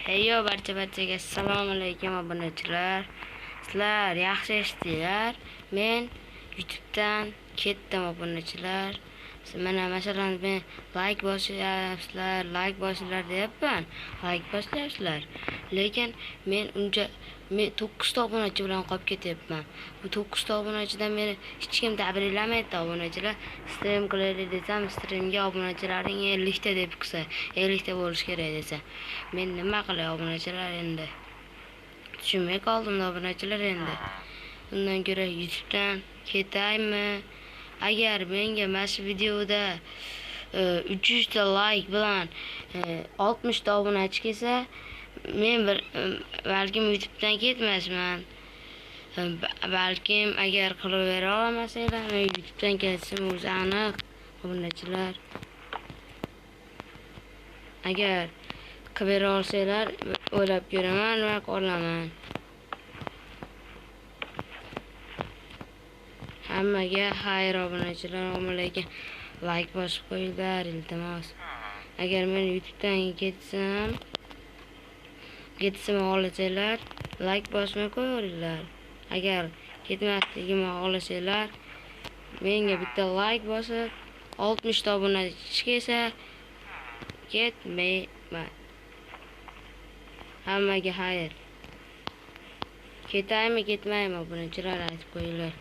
Heyo barchaga assalomu alaykum obunachilar. Sizlar yaxshi eshitdinglar. Men YouTubedan ketdim obunachilar. Mana masalan men like bosinglar deyapman. Like bosinglar. Lekin men 9 ta obunachi bilan qolib ketyapman. Bu 9 ta obunachidan meni hech kim tabriklamaydi obunachilar. Stream qilaylik desam, streamga obunachilaring 50 ta deb qilsa, 50 ta bo'lish kerak desa. Men nima qilay obunachilar endi? Tushunmay qoldim obunachilar endi. Undan ko'ra YouTubedan ketaymi? Agar menga mana shu videoda 300 ta like bilan 60 ta obunachi kelsa, men balkim YouTubedan ketmasman. Balkim agar qilib bera olmasanglar, men YouTubedan ketsam o'zi aniq obunachilar. Agar qilib bera olsanglar, o'ylab ko'raman va qolaman. Hammaga xayr obunachilar, lekin like bosib qo'yinglar iltimos. Agar men YouTubedan ketsam xohlasanglar, like bosmay qo'yinglar. Agar ketmasligimni xohlasanglar, menga bitta like bosib 60 ta obunachi kelsa ketmayman. Hammaga xayr. Ketaymi, ketmaymi obunachilar aytib qo'yinglar.